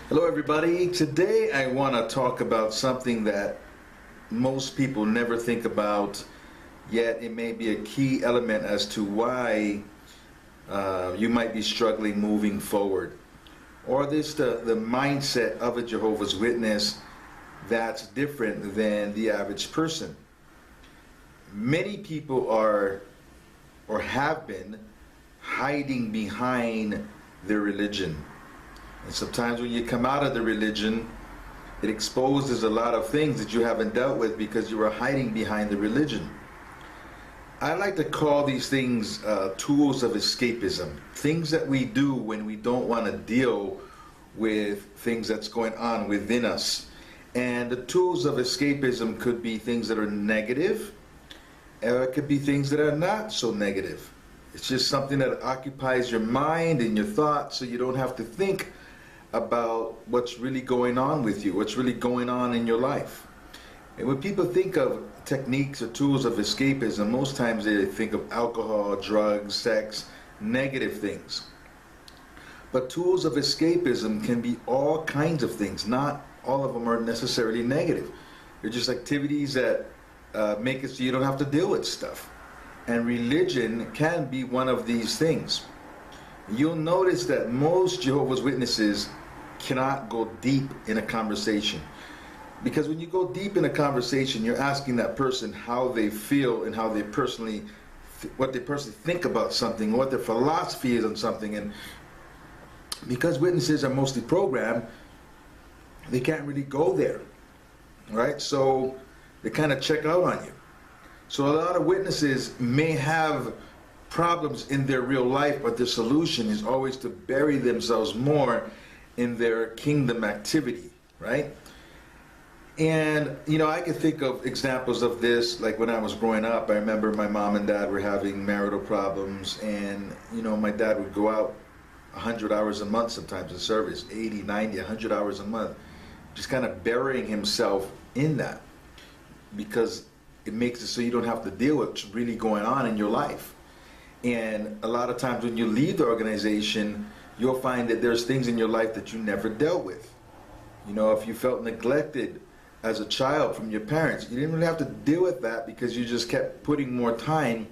Hello, everybody. Today I want to talk about something that most people never think about, yet it may be a key element as to why you might be struggling moving forward. Or this the mindset of a Jehovah's Witness that's different than the average person. Many people are or have been hiding behind their religion. And sometimes when you come out of the religion, it exposes a lot of things that you haven't dealt with because you were hiding behind the religion. I like to call these things tools of escapism, things that we do when we don't want to deal with things that's going on within us. And the tools of escapism could be things that are negative, or it could be things that are not so negative. It's just something that occupies your mind and your thoughts so you don't have to think about what's really going on with you, what's really going on in your life. And when people think of techniques or tools of escapism, most times they think of alcohol, drugs, sex, negative things. But tools of escapism can be all kinds of things. Not all of them are necessarily negative. They're just activities that make it so you don't have to deal with stuff. And religion can be one of these things. You'll notice that most Jehovah's Witnesses cannot go deep in a conversation. Because when you go deep in a conversation, you're asking that person how they feel and how they personally, what they personally think about something, what their philosophy is on something. And because witnesses are mostly programmed, they can't really go there, right? So they kind of check out on you. So a lot of witnesses may have problems in their real life, but their solution is always to bury themselves more in their kingdom activity, right? And, you know, I can think of examples of this, like when I was growing up. I remember my mom and dad were having marital problems, and, you know, my dad would go out 100 hours a month sometimes in service, 80, 90, 100 hours a month, just kind of burying himself in that, because it makes it so you don't have to deal with what's really going on in your life. And a lot of times when you leave the organization, you'll find that there's things in your life that you never dealt with. You know, if you felt neglected as a child from your parents, you didn't really have to deal with that because you just kept putting more time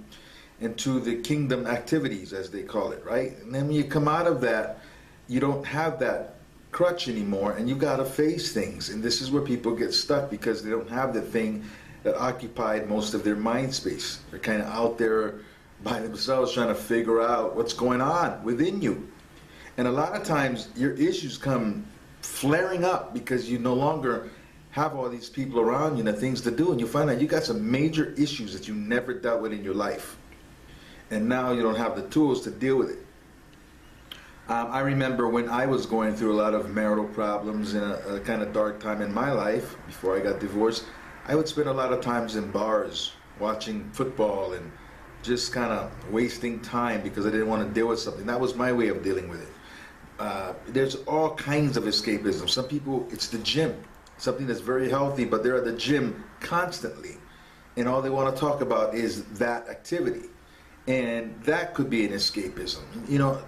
into the kingdom activities, as they call it, right? And then when you come out of that, you don't have that crutch anymore, and you got to face things. And this is where people get stuck because they don't have the thing that occupied most of their mind space. They're kind of out there by themselves trying to figure out what's going on within you. And a lot of times your issues come flaring up because you no longer have all these people around you and things to do, and you find out you got some major issues that you never dealt with in your life. And now you don't have the tools to deal with it. I remember when I was going through a lot of marital problems in a kind of dark time in my life before I got divorced, I would spend a lot of times in bars watching football and just kind of wasting time because I didn't want to deal with something. That was my way of dealing with it. There's all kinds of escapism. Some people, it's the gym, something that's very healthy, but they're at the gym constantly, and all they want to talk about is that activity. And that could be an escapism. You know,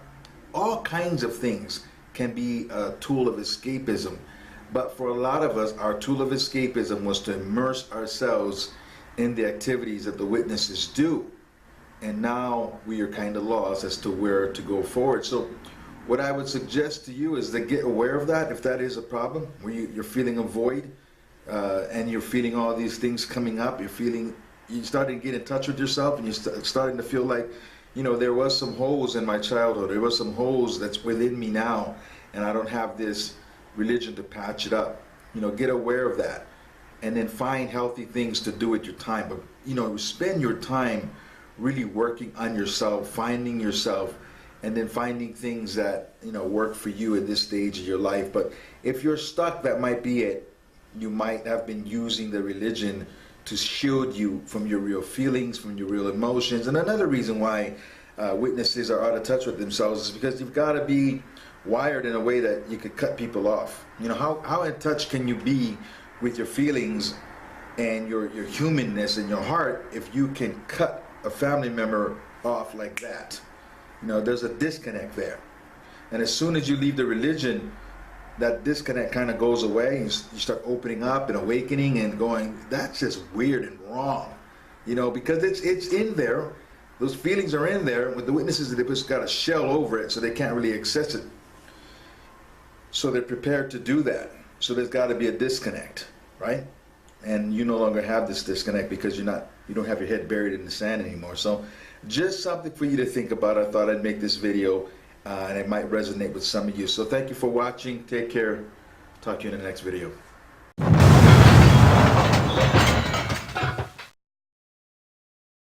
all kinds of things can be a tool of escapism. But for a lot of us, our tool of escapism was to immerse ourselves in the activities that the witnesses do. And now we are kind of lost as to where to go forward. So what I would suggest to you is to get aware of that, if that is a problem, where you're feeling a void, and you're feeling all these things coming up, you're starting to get in touch with yourself, and you're starting to feel like, you know, there was some holes in my childhood, there was some holes that's within me now, and I don't have this religion to patch it up. You know, get aware of that, and then find healthy things to do with your time. But, you know, spend your time really working on yourself, finding yourself, and then finding things that, you know, work for you at this stage of your life. But if you're stuck, that might be it. You might have been using the religion to shield you from your real feelings, from your real emotions. And another reason why witnesses are out of touch with themselves is because you've got to be wired in a way that you could cut people off. You know, how in touch can you be with your feelings and your humanness and your heart if you can cut a family member off like that? You know, there's a disconnect there. And as soon as you leave the religion, that disconnect kind of goes away, and you start opening up and awakening and going, that's just weird and wrong, you know, because it's in there. Those feelings are in there. With the witnesses, they've just got a shell over it, so they can't really access it. So they're prepared to do that. So there's got to be a disconnect, right? And you no longer have this disconnect because you don't have your head buried in the sand anymore. So just something for you to think about. I thought I'd make this video, and it might resonate with some of you. So thank you for watching. Take care. Talk to you in the next video.